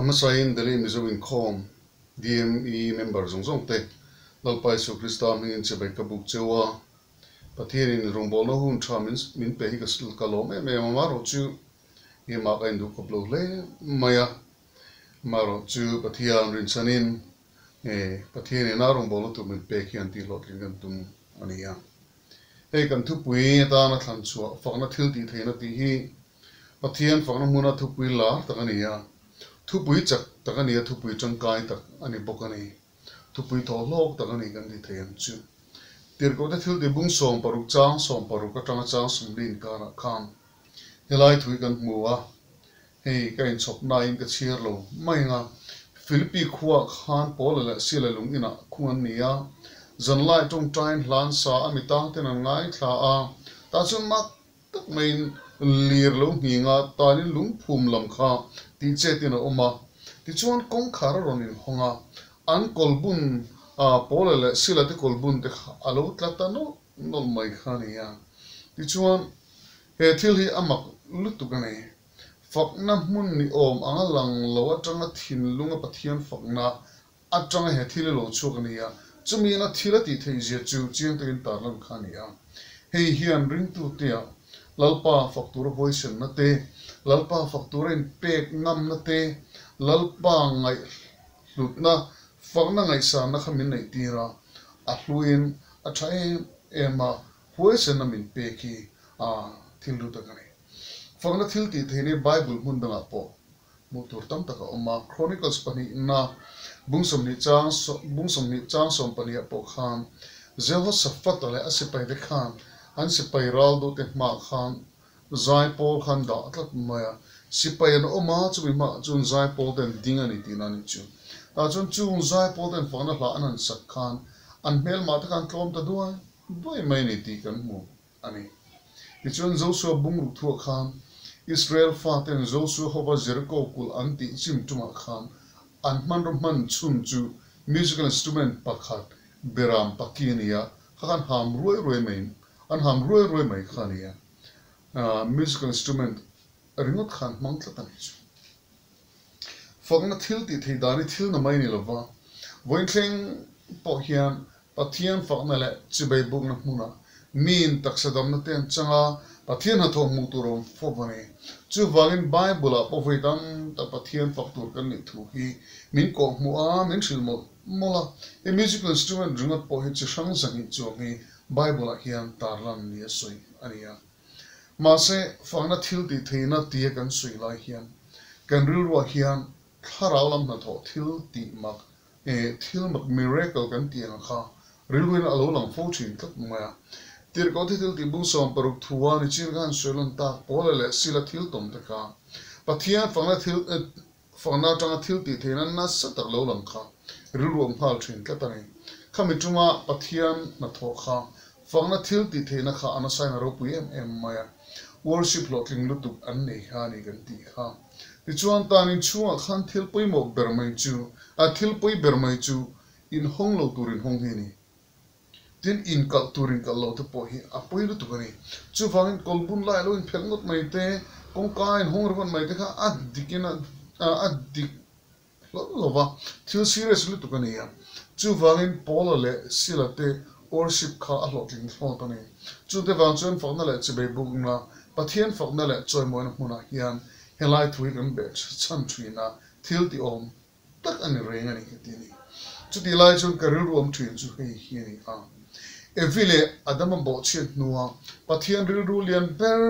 Amasain Delhi Mizo Inkhawm DMI member zong te lalpai su Krista hmangin chebe kabuk chewa Pathian Ram no hun thamins min pe hi kasil kalome me maro chu ye ma kain du koplo le maya maro chu Pathian rin sanin Pathian na rumbolo tu min pe hian ti lot ring tum ania e kan Thupui ta na thlan chu Fakna Thiltih theihna ti hi Pathian Fakna hmuna Thupui la takania Thupui chak takania Thupui ṭangkai tak ani bokani Thupui Thawhlâwm takani kan ti theian chu tirko te thil ti bung som paruk chang som paruk ka tanga chang sumlin kana kham helai thui kan muwa hei kain chop na in ka chiar lo mai nga Philippi khuwa khan pol la sila lung ina khuan nia zanlai tong tain hlan sa amitang ten ngai thla a ta chun mak tak main lir lo nginga tanin lung phum lam kha ti che tin oma ti chuan kong khar ronin honga an kolbun pol la sila te kolbun te alo tlata no nol mai khania ti chuan he thil hi amak lutu gane Fakna mun ni om angalang lo atanga thin lunga Pathian Fakna atanga he thil lo chukania chumi na thila ti thei je chu chiang te tarlan khania hei hian ring tu tia lalpa faktura voice na te lalpa faktura in pek ngam na te lalpa ngai lutna Fakna ngai sa na khamin nei tira a hluin a thai ema voice na min peki thil lu ta gane Fakna Thiltih theihni Bible mun danga po mutur tam taka oma Chronicles pani na bungsom ni chang som pani po khan Jehoshaphat ale asipai de khan an sipai ral do te ma khan zai pol khan da atlat maya sipai an oma chumi ma chun zai pol den dingani tinani chu ta chun zai pol den Fakna hla anan sak khan an mel ma ta kan klom ta duai mai ni ti kan mu ani chun Joshua bungru thu khan Israel faten Joshua hova Jericho kul anti chim tuma khan an man chun chu musical instrument pakhat beram pakinia khan ham roi mai an ham roi mai khania musical instrument ringot khan mangtla tan chu Fakna Thiltih theidani thil na mai ni lova vointleng po hian Pathian Fakna le chibai buk na hmuna min taksadam na ten changa Pathian ha thawh muturom fobani chu wangin Bible a povaitam ta Pathian faktur kan ni thu hi min ko hmua min shilmo mola a musical instrument ringot po hi chi sang sang hi chu hi Bible a hian tarlan ni soi ania ma se Fakna Thiltih theihna ti kan soi lai hian kan rilwa hian thawhlâwm na tho Thiltih mak thil mak miracle kan tiang kha rilwin alo lang fo thin tlak maya tirko thil ti bung som paruk thuwa ni chirgan solan ta polale sila thil tom ta ka Pathian Fakna tanga Thiltih theihna na satak lo lang kha rilwam hal thin ka tani khamituma Pathian na tho kha Fakna Thiltih theihna kha anasai na ro puem maya worship lotling lutuk an nei hani kan ti kha ti chuan tanin chuwa khan thilpui mo bermai chu a thilpui bermai chu in honglo turin hong hini tin in kal turin kal lo te po hi a poilu tu gani chu wangin kolbun lai lo in phelngot mai te kongka in hong ron mai te kha adikina adik lova thil serious lu tu gani ya chu wangin polo le sila te worship kha a lotling thon tani chu te wang chuan Fakna le chibai buk na Pathian Fakna le choi moina hmuna hian helai thui kan be chan thuina Thiltih om tak ani reng ani kitini chu ti lai chun karil rom thin chu hei hiani evile adama bo chet nuwa Pathian rilru lian ber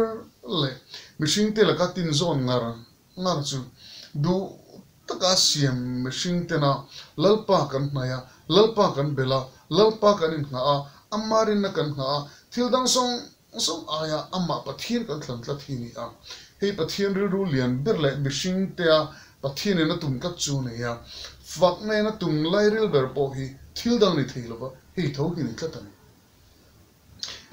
le mishing te la katin zon ngar chu du taka siam mishing te na lalpa kan hnaia lalpa kan bela lalpa kan in hna a amarin na kan hna a thildang song aya amma Pathian kan thlan tla thini a hei Pathian rilru lian ber le mishing te a Pathian na tum ka chu ne ya Fakna na tum lai ril ber po hi thildang ni theilova hei ṭheuh hi ni tlatani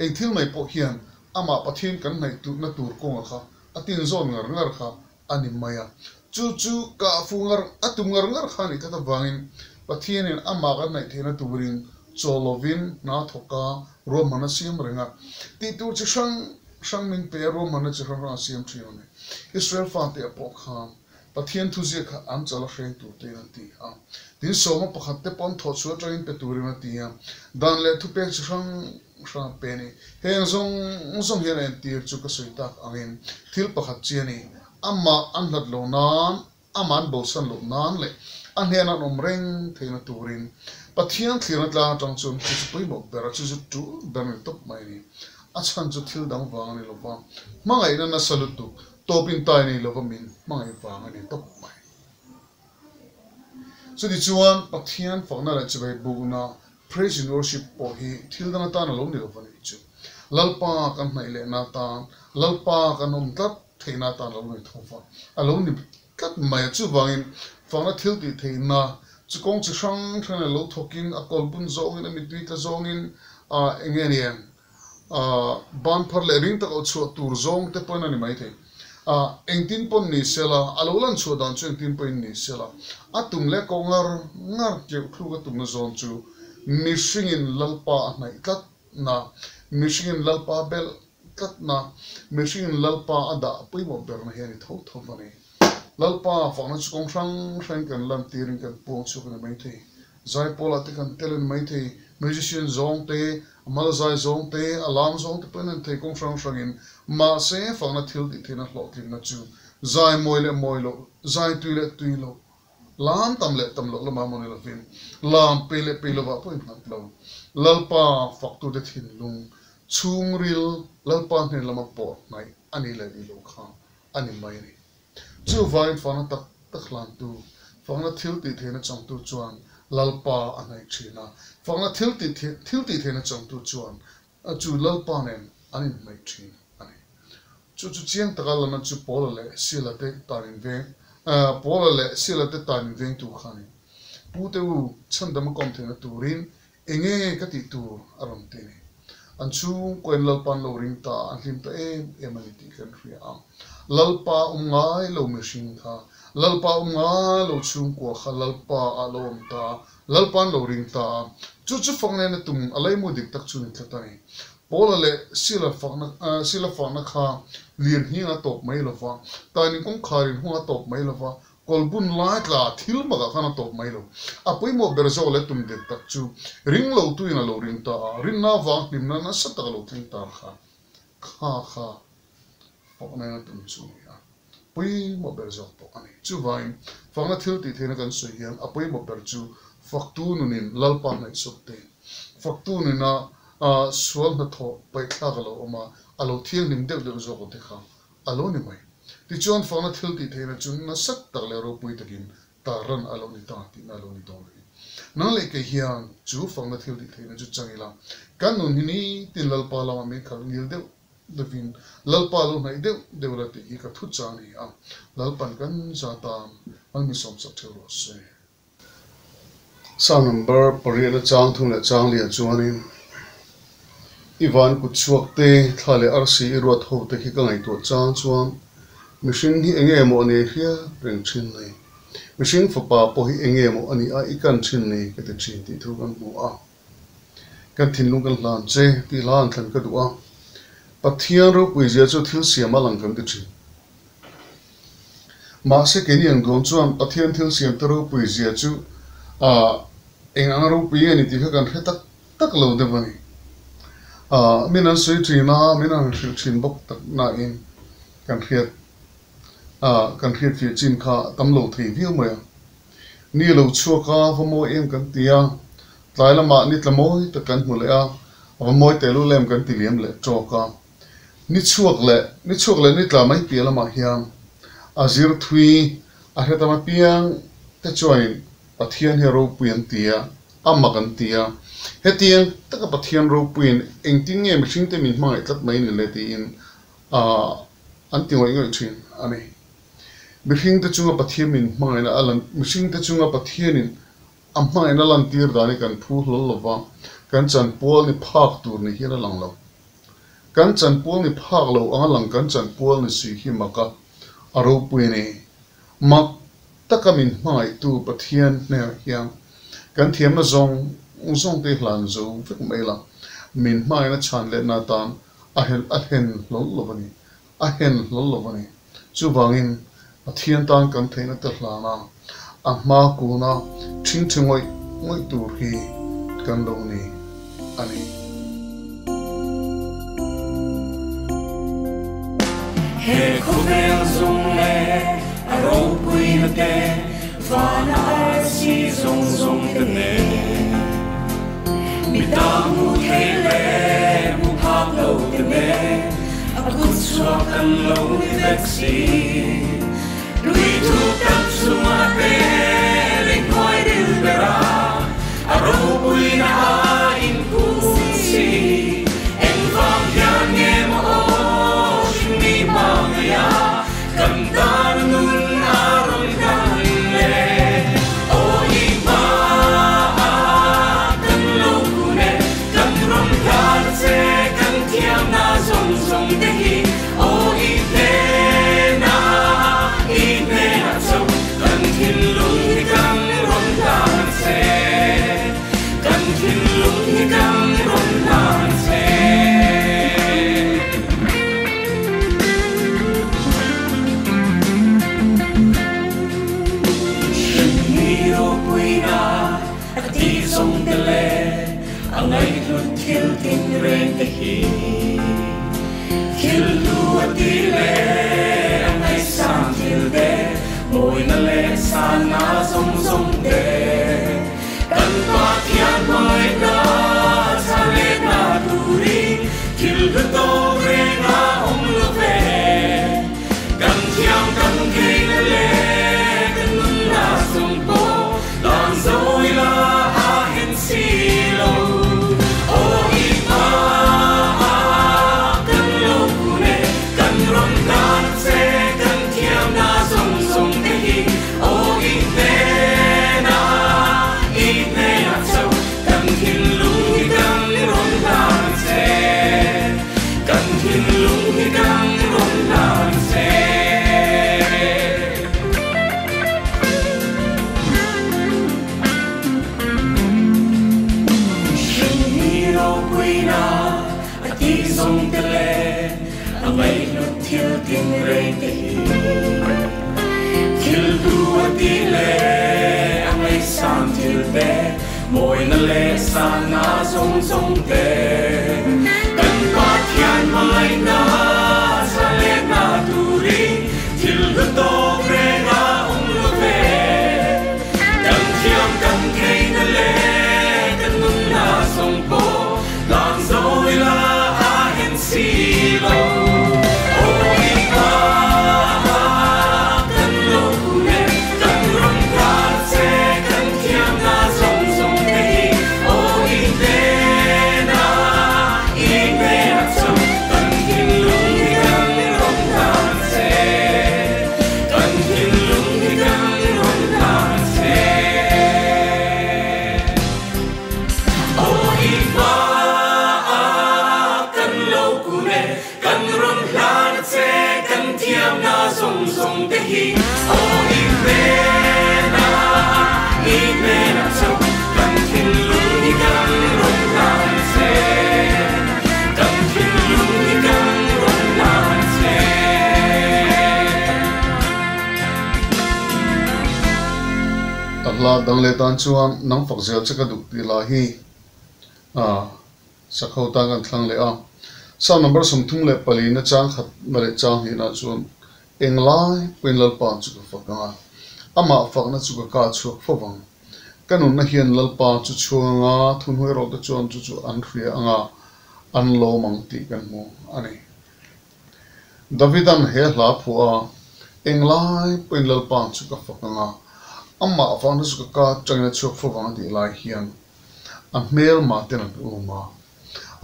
ei thil mai po hian ama Pathian kan nei tu na tur ko kha atin zon ngar kha ani maya chu ka fu ngar atum ngar kha ni ta wangin Pathian in ama kan nei thena turin cholovin na thoka ruahmanna siam renga ti tu chi sang min pe ruahmanna chi rang siam thione Israel fa te po kha Pathian thu zia kha an chala reng tu te na ti a tin so ma pakhat te pon tho chu train pe tur na ti a dan le thupek chu sang pe ni heng zong hian en tir chu ka sui tak angin thil pakhat chiani amma an lat lo nan aman bo san lo nan le an hian an reng theina turin Pathian thlir tla tang chun chu pui mo bera chu tu dan top mai ni a chan chu thil dang wang ni lo wa mangai na salut tu topin tai ni lo wa min mangai wang ani top mai so di chuan Pathian Fakna la chbai bugna praise and worship po hi thil dana ta na lo ni lo wa ni chu lalpa kan nai le na ta lalpa kan tat theina ta lo ni thofa alo ni kat mai chu wangin Fakna Thiltih theihna chu kong chu sang lo thoking a kolbun zong in a mitwi ta zong in engenian ban phar le ring ta ko chu tur zong te pon ani mai the engtin pon ni sela alolan chu dan chu engtin pon ni sela atum le ko ngar ke khu ga tum na zong chu mishing lalpa nai kat na mishing lalpa bel kat na mishing lalpa ada pui mo ber na he ni tho ani lalpa Fakna chu kong sang kan lam tiring kan po chu kan mai the zai pola te kan telen mai the musician zong te amal zai zong te alam zong te pen te kong sang in ma se Fakna Thiltih thina hlo tling na chu zai moilo zai tuilo lam tam lo ma mon lo fin lam pe lo wa point na lo lalpa faktu de thin lung chung ril lalpa ne lama po nai ani le lo kha ani mai ni chu vai Fakna tak lan tu Fakna Thiltih thena chang tu chuan lalpa anai thina Fakna Thiltih thena chang tu chuan chu lalpa nen ani mai thin ani chu chiang takal na chu pola le sila te tarin ve pola le sila te tarin ve tu khani pu te u chandam kom thena turin enge ka ti tu aram te ni an chu koin lalpan lo ring ta an hlim ta emani ti kan ria am lalpa ngai lo machine tha lalpa ngai lo chung ko kha lalpa alom ta lalpan lo ring ta chu Fakna na tum alai mo dik tak chu ni thata ni pola le sila Fakna kha lir hi na top mai lo fa ta ni kong kharin hu top mai lo fa kolbun light la thil ma ga khana top mai lo apoi mo berzo le tum dik tak chu ring lo tu ina lo ring ta rin na wang nim na sa ta lo thing ta kha Fakna na tum chu ya pui mo berzo to ani chu vai Fakna Thiltih thena kan soi hian apoi mo ber chu faktu nunin lalpa nai sokte faktu nina sual na tho pai thagalo oma alo thiang nim deu zo ko te kha alo ni mai ti chuan Fakna Thiltih thena chun na sak tak le ro pui takin tarlan alo ni ta ti alo ni dong na le ke hian chu Fakna Thiltih thena chu changila kan nun hini tin lalpa lama me khal ngil deu devin lalpa lo nai deu la ti ka thu chani a lalpan kan za ta an mi som sak thero se Psalm number pariana chang thung le chang lia chuanin ivan ku chuak te thale arsi irwa tho te hi ka ngai to chang chuan machine hi enge mo ne hria reng thin nei machine fa po hi enge mo ani a ikan thin nei ka te thin ti thu kan mu a kan thin lung kan hlan che ti hlan thlan ka du a Pathian ro pui zia chu thil siam alang kan ti thin ma se ke ni ang don chuan Pathian thil siam ta ro pui zia chu engang ro pi ani ti kan he tak lo de bani minan sui trina minan thin bok tak na in kan khiat fi chin kha tam lo thei viu mai ni lo chu ka ho mo em kan tia tlai lama ni tlamoi ta kan mu le a wa moi te lu lem kan ti lem le cho ka ni chuak le ni tla mai pi lama hiam azir thui a heta ma piang te chuain Pathian hero puin tia amma kan tia hetiang taka Pathian ro puin engting nge machine te min mai tlat mai ni le ti in anti wai ngai thin ani machine te chunga Pathian min mai na alan machine te chunga Pathian in amma ina lan tir dani kan phu hlol lova kan chan pol ni phak tur ni hira lang lo kan chan pol ni phak lo angalang kan chan pol ni si hi maka aro puini mak takamin mai tu Pathian ne hiam kan thiam na zong te hlan zo vek mai la min mai na chan le na tan a hen lo lovani chu wangin Pathian Ram kan theihna tarlan hma kuna thing thingoi ngoi tur hi kan lo ni ani he khubel zung le aro pui na te fana si zung zung te ne mi ta mu he le mu phak lo te ne akut swa kan lo vexi lui tu kan suma te le koi dil bera aro pui na in ku si en vang hian nge mo mi hmanga kan tan nun aron kan le o i ma kan lo kune kan rom kan se kan thiam na zong zong te hi o i te na so kan thin lung hi kan rom kan se kan thin lung hi kan rom kan se song te le angai lut thil tin reng te hi thil lu ati le angai sam thil de moi na le sa na zong zong te kan pathian mai na sa le na turi thil lu to reng a om lu ve kan thiam kan ke na le kan nun na song po lan zoi la silo o i ma kan lo kune kan rom kan se kan thiam na zong zong te hi o i te na so kan thin lung hi kan rom kan se kan thin lung hi kan rom kan se song te le angai lut thil tin reng te hi thil lu ati le angai sam thil te moi na le sa na zong zong te kan pathian mai na sa le na turi thil lu to reng a lu ve kan thiam kan kei na le kan nun na song po lan zoi la silo o i ma kan lo kune kan rom kan se kan thiam na zong zong te hi o i te na so kan thin lung hi kan rom kan se kan thin lung hi kan rom kan se o i ma kan rom hlan se kan thiam na zong zong te hi o i me na so kan thin lung hi kan rom hlan se kan thin lung hi kan rom hlan se Allah dang le tan chuan nang fakzel chaka duk ti la hi sakhau ta kan thlang le a sa number sum thum le pali na chang khat mare chang hi na chuan englai penlal pa chu ka fakanga ama fakna chu ka chuk fawang kanun na hian lalpa chu chuanga thun hoi ro ta chuan chu an hria anga an lo mang ti kan mu ani davidan he hla phua englai penlal pa chu ka fakanga ama fakna chu ka changna chuk fawang ti lai hian a mel ma ten uma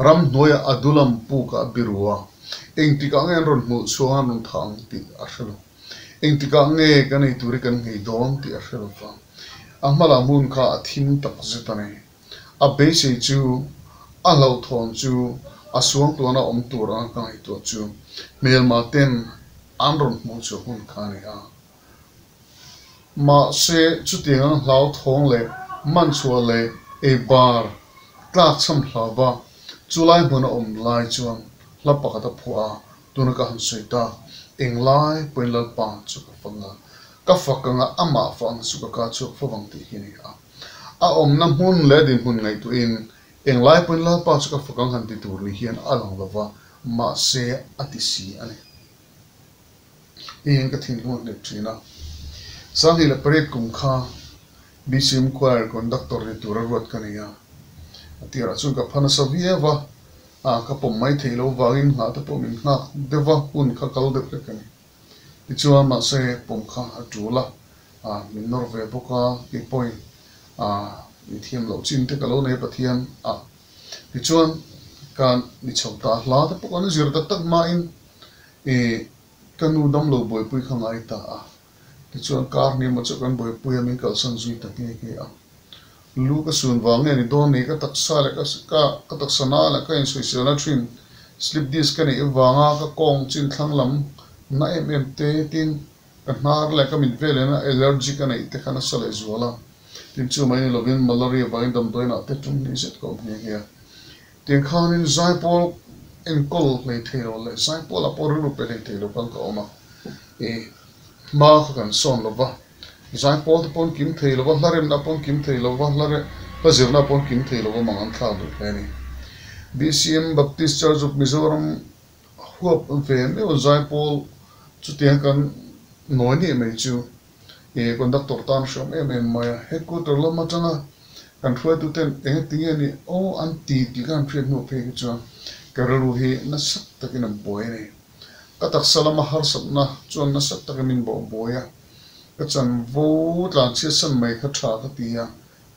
ram hnuaia adulam puka birua engtika ngen ron mu chuan nun thang ti ashalo engtika nge kanei turi kan ngei dom ti ashalo fa amala mun kha thim tak zetane a beisei chu a lo thon chu a suang to na om tur an kai to chu mel ma ten an ron mu chu hun khani a ma se chu tinga hlau thong le man chua le e bar tla cham hlawa chulai hmuna lai chuan la pakata phua tuna ka han soi ta englai poin lal pa chu ka fanga ka fakanga ama fang chu ka chu fawang ti hini a om nam hun le din hun ngai tu in englai poin lal pa chu ka fakang han ti tur ni hian alang lawa ma se atisi ani in ka thin lu ne trina sang hi la pare kum kha bisim choir conductor ni tur ruat kania atira chu ka phana savieva ka pom mai theilo wangin ha ta pom in ha deva hun kha kal de kani tichuan ma se pom kha atula min norve boka ki point ni thiam lo chin te kalo nei pathian tichuan kan ni chawta hla ta pokon zir tak ma in kanu dam lo boy pui khangai ta tichuan kar ni ma chakan boy pui amin kal san zui ta ke lu ka sun wange ni don ni ka taksa le ka taksana la ka in suisana thin slip disc ka ni wanga ka kong chin thanglam na te tin ka nar la ka min vele na allergy ka nei te khana sale zuala tin chu mai lovin malaria vain dam doina te tum ni set ko ni ya tin khan in zaipol in kol nei thelo le zaipol a por ru pe nei thelo kan ka oma ma kan son lo ba zaipol te pon kim thelo ba larem na pon kim thelo ba lare pazir na pon kim thelo ba mangan tha du ni BCM Baptist Church of Mizoram huap ve me o zaipol chu te kan noi ni mai chu conductor tan shom mai headquarter lo matanga kan thua tu ten tinge ni o anti ti kan phred no phe chu karalu hi na sak takin boy ni ka tak salama har sabna chuan na sak takin bo boya ka chan vo tlan che san mai kha tha ka tia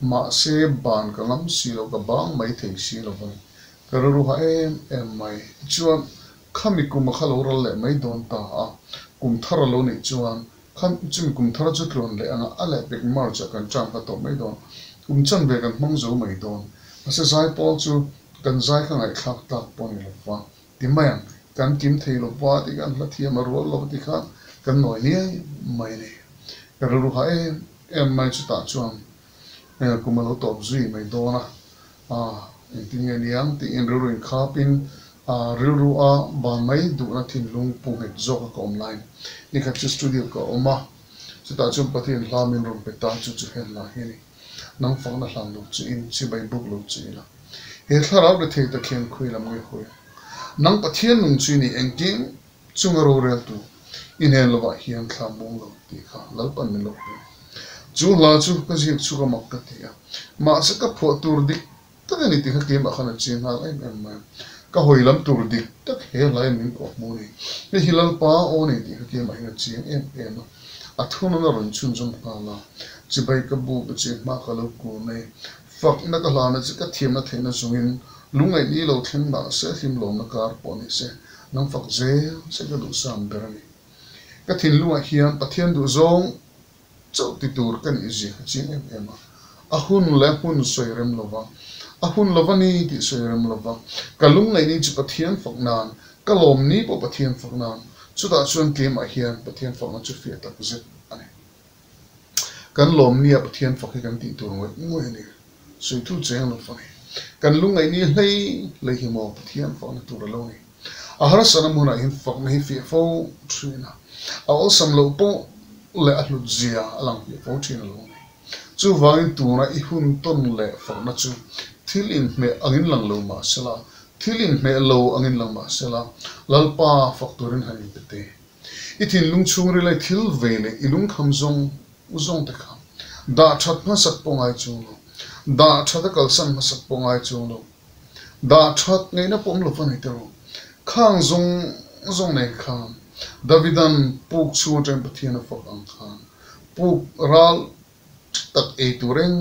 ma se ban ka ngam si lo ka bang mai thei si lo ba karalu ha mai chuan khami kum khalo ral le mai don ta kum thara lo ni chuan kham chim kum thara chu tron le anga ale big march kan cham ka to mai don kum chan ve kan hmang zo mai don ase zai pol chu kan zai kha ngai khak tak pon lo wa ti mai kan kim thei lo wa ti kan la thia ma ro lo ti kha kan noi ni mai ni ka ru ha mai chu ta chuan kum lo to zui mai dona ti nge niang ti in ru in khapin ru ban mai du na thin lung pu he zawka ka online ni kha chu studio ka oma chu ta chu Pathian Ram in rum pe ta chu hen la hi ni nang fang na hlang lu chu in chi bai book lu chu la he tharau de thei ta khem khui lam ngai khoi nang Pathian nung chu ni engking chunga ro rel tu in hen lo wa hian thlam mong lo ti kha lalpan min lo chu la chu ka ji chu ka mak ka ti ma sa ka pho tur dik ta ni ti kha ke ma khana chin ha ai ma ka hoi lam tur dik tak he lai min ko mu ni he hilal pa o ni ti ke ma hinga chi em a thuna na ron chun jom pa la chi bai ka bu ba chi ma ka lo ku nei fak na ka la na chi ka thiam na theina sungin lungai ni lo thlen na se him lo na kar po ni se nang fak je se ka du sam ber ni ka thin lu a hian Pathian du zong chau ti tur kan i ji chi em a hun le hun soi rem lo wa ahun lovani ti soiram lova kalung ngai ni chi Pathian faknan kalom ni po Pathian faknan chuta chuan kem a hian Pathian fakna chu fia tak zet ani kan lom ni a Pathian fakhi kan ti tur ngoi ni soi tu cheng lo fa kan lung ngai ni lei hi mo Pathian fakna tur lo ni a har sanam huna hin fakna hi fia fo trina awlsam lo po le a hlu zia alang fia fo trina lo ni chu wangin tuna I hun ton le fakna chu thilin me angin lang lo ma sela thilin me lo angin lang ma sela lalpa faktorin hanin pete ithin lungchung ri lai thil vele ilung khamzong uzong te kham da that ma sak pongai chung lo da that kal san ma sak pongai chung lo da that nei na pom lo fani tero khang zong nei kham davidan puk chu tem Pathian fak ang khan puk ral tak e tureng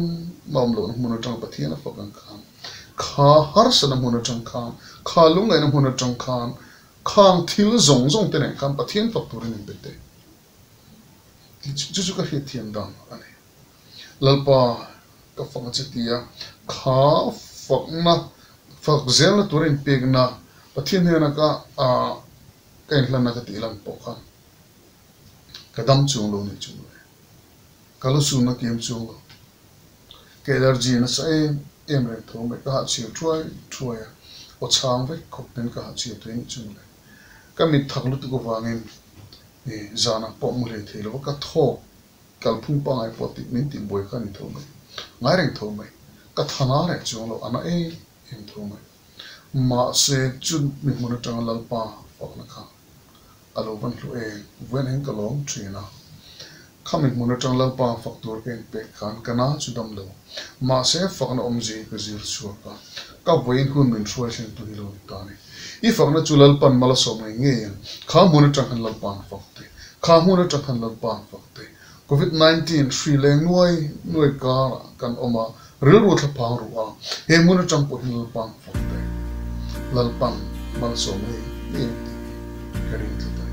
mam lo mun tang Pathian fak ang khan kha har sana mun tang khan kha lungai na mun tang khan khang thil zong te nei kham Pathian fak turin bete chu ka he thiam dang ani lalpa ka fak chatia kha fakna fak zel na turin pegna Pathian he na ka kain hlan ka tilam po khan kadam chung lo ni chung kalu su na kem chung lo ke allergy na sa em re thong me ka chi try o chang ve khop pen ka chi twin chung le kami thaklu tu ko wangin zana pom mule thelo ka ṭheuh kalphung pangai poti min ti boi ka ni thomai ngai reng thomai ka thana re chunglo ana em thomai ma se chun mi mun tang lalpa fakna kha alo ban lu wen hen kalom trina khami mun tang lalpa faktor ke pe khan kana chudam lo ma se fakna omji ka zir chuaka ka boin hun min throisen tu hilo tani I fakna chulal pan mala somai nge kha mun tang han lalpa fakte kha mun tang han lalpa fakte COVID-19 Sri Lanka nuai ka kan oma real ro thapa ruwa he mun tang po hin lalpa fakte lalpan mal somai ni karin tlai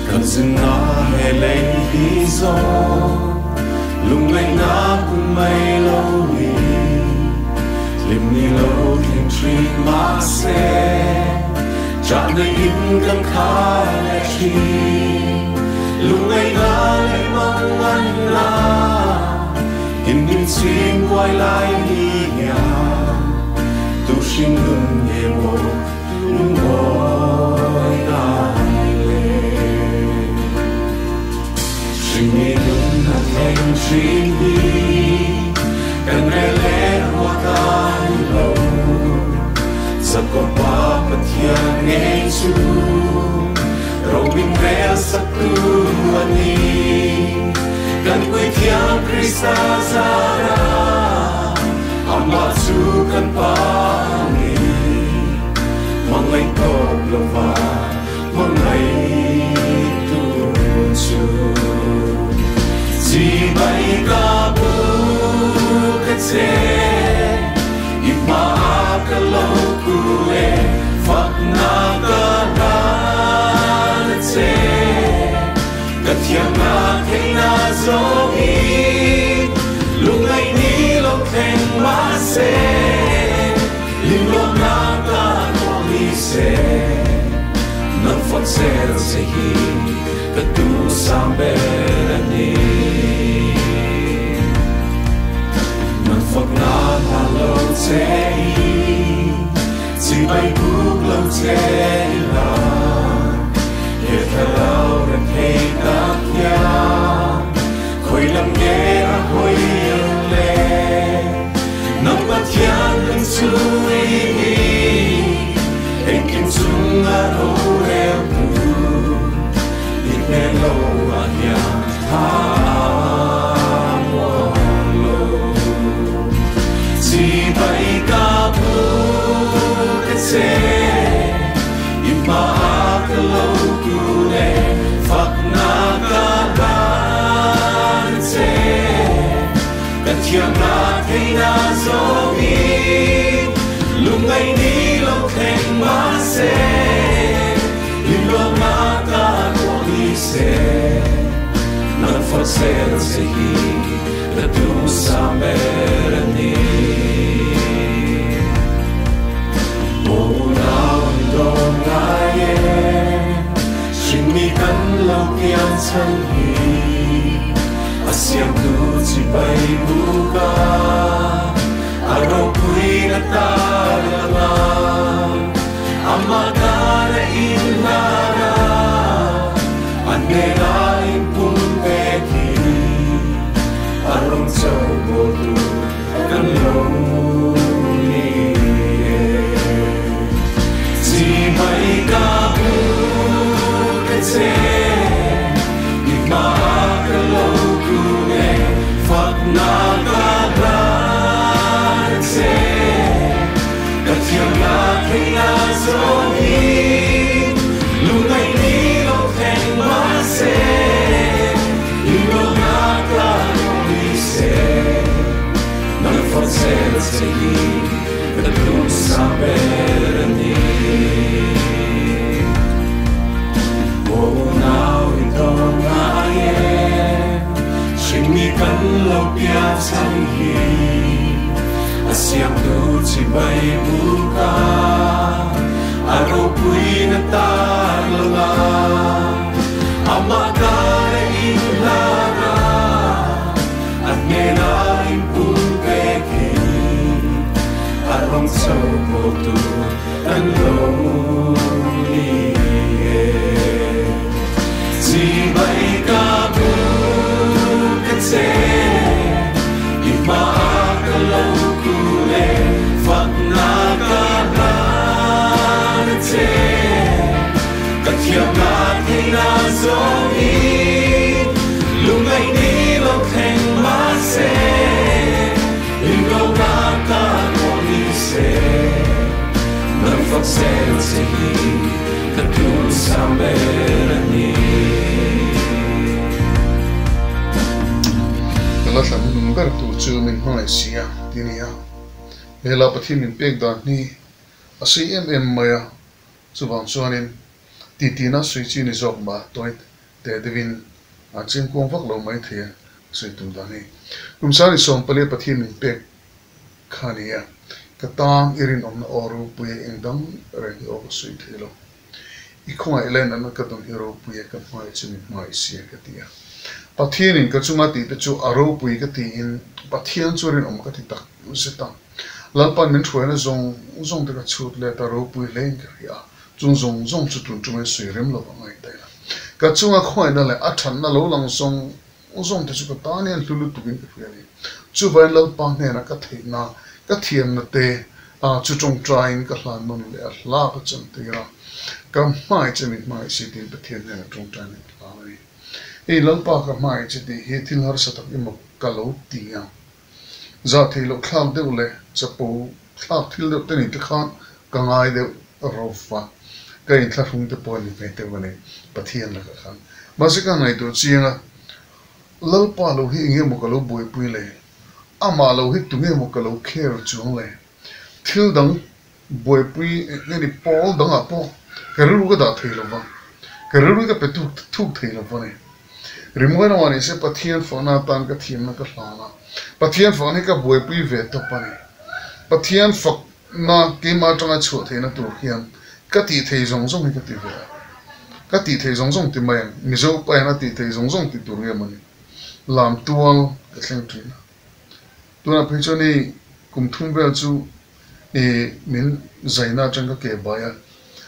kan singa hele hi zo lung lai na kun mai lo ni lim ni lo thing tree ma se cha na in kan kha la chi lung lai na le mangan la in min sim quay lại ni ya tu sinh lung ye mo lung boy na le sinh ni lung na theng sinh đi kan le hoa ta lo sab ko pa pathian nghe chu rong bin ve sak tu ani kan kui thiam krista zara amma chu kan pa ni mangai ko lova mangai tu chu ji bai ka bu ka che ima ka lo ku e fakna ka na che ka thiam na theihna zo hi lung ai ni lo theng ma se lim lo na ka ko ni se non fot se hi ka tu sam berani non fot na lo che si bai bu lo che la ye thalau ren hei ta kya khoi lam ye a hoi le nam pathian ring su en kim sung a ro re pu ni ne lo a ya ha mo lo si bai ka pu ke se ima ka lo ku le fakna ka ban se ka thiam na theihna zo hi lung ai ni lo theng ma se lim lo na ka ko ni se non for se hi ka tu sa berani Shimi kan lo kian chan hi asiam tu chi bai buka aro pui na ta la amma ka na in na ane na in pun pe ki arom chau bo tu kan lo ni chi bai ka se ima ka lo ku ne fakna ka ban se ka thiam na theihna zo hi lung ai ni lo theng ma se lim lo na ka ni se non for se hi ka tu sa berani Shimi kan lo pia chan hi asiam tu chi bai buka aro pui na ta la amma ka in la ane na in pun pe ki arom so mo tu kan lo thiam na theihna zomi lung ai ni lo theng ma se in lo na ka ko ni se nan fak se se hi ka tu sambe ni Lalzarmawia number tu chu min hmanga siam tinia hela pathian min pek dan ni siam maya chuwang chuanin titina sui chi ni zok ma toit te devin a chim kong vak lo mai thia sui tum da ni kumsani som pale pathian min pek khania katang irin omna oru puye engdam reng o sui thilo ikhonga elen an ka dong hero puye ka mai chimi mai sia ka tia Pathian in kachunga ti te chu aro pui ka ti in pathian churin om ka ti tak seta lalpan min throina zong te ka chut le ta ro pui leng ka ya chung zong chu tun chume sui rem lo ngai ta kachunga khoina le athan na lo lang zong te chu ka ta ne lulu tu bin ka ni chu van lalpan ne na ka theihna ka thiam na te chu chong train ka hlan non le la ka chan te ra ka mai chemi mai si tin pathian ne chong train la ni e lalpa ka mai chiti he thil har satak imok kalo tia za thilo khal de ule chapo khal thil de tani te khan kangai de rofa ka in thla hung te poni pe te wale pathian la ka khan masika ngai to chianga lalpa lo hi nge mo kalo boi pui le ama lo hi tu nge mo kalo kher chung le thil dang boi pui ni pol dang apo karu ga da thilo ba karu ga pe tu thilo ba ne Rimwana wani se pathian fana tan ka thim na ka hlana pathian fani ka boi pui ve to pani pathian fak na ke ma tanga chu theina tu hian ka ti thei zong ka ti ve ka ti thei zong ti mai mizo pa na ti thei zong ti tu nge mani lam tual ka thleng thin tu na phe ni kum thum vel chu e min zaina changa ke baya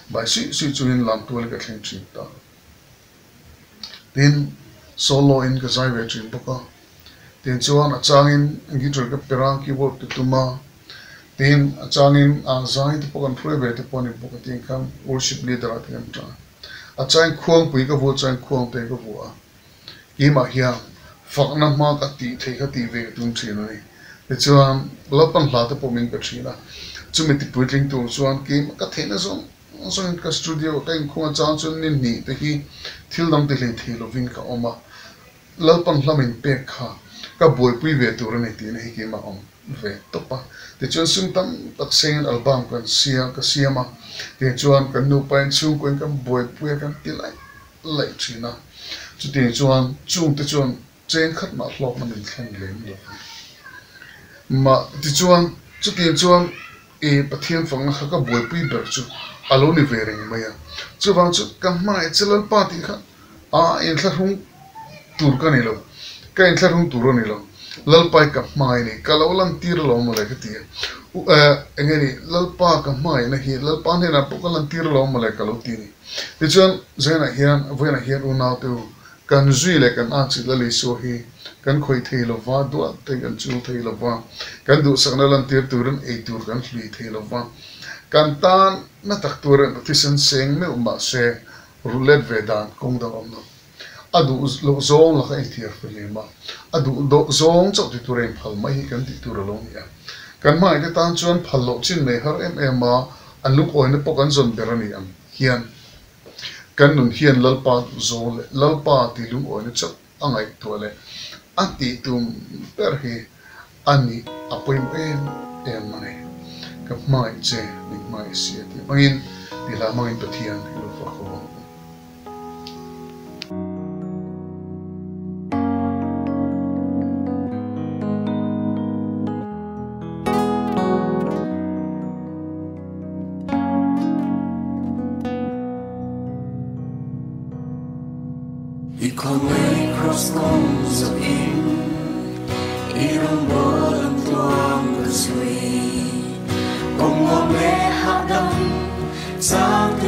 bai si chu in lam tual ka thleng thin ta tin solo in ka zai ve chin boka tin chuan a changin gitar ka perang keyboard tu tuma tin a changin a zai te pokan phre ve te poni boka tin kam worship leader a tin ta a chang khuang pui ka vo chang khuang te ka vo a ki ma hian fakna ma ka ti thei ka ti ve tum chin ni te chuan lapan hla te pomin ka thina chumi ti puitling tu chuan ki ka theina zong ka studio ka in khunga chang chun ni te hi thil dam te le thilo vin ka oma lalpan hlamin pek kha ka boi pui ve tur ni ti nei ki ma om ve topa te chuan sung tam tak seng album kan siama te chuan kan nu pain chung ko kan boi pui kan ti lai china chu te chuan chung te chuan chen khat ma hlok na min thlang lem lo ma ti chuan chu te chuan e pathian fang kha ka boi pui ber chu alo ni ve reng maya chu wang chu ka mai chelal pa ti kha a in thla hung tur ka ni lo ka in thla hung tur ni lo lalpai ka mai ni ka lo lan tir lo mo le ka ti engeni lalpa ka mai na hi lalpa ne na pu ka lan tir lo mo le ka lo ti ni ti chuan zena hian voina hian u na tu kan zui le kan a chi la le so hi kan khoi thei lo wa do te kan chu thei lo wa kan du sakna lan tir turan e tur kan hlui thei lo wa kan tan na tak turan tisan seng me umba se rulet vedan kong da om no adu lo zong la ka intiar felima adu do zong chau ti turen phal mai kan ti tur lo ya kan mai te tan chuan phal lo chin me har ma anuk oina pokan zon berani am hian kan nun hian lalpa zol lalpa ti lung oina chap angai tole anti tum per hi ani apoim em mane ka mai che ni mai sia ti mangin ti la mangin pathian lo fa kho Cross comes of in Irong bolang tuang kasui Kung mo me hadam Sang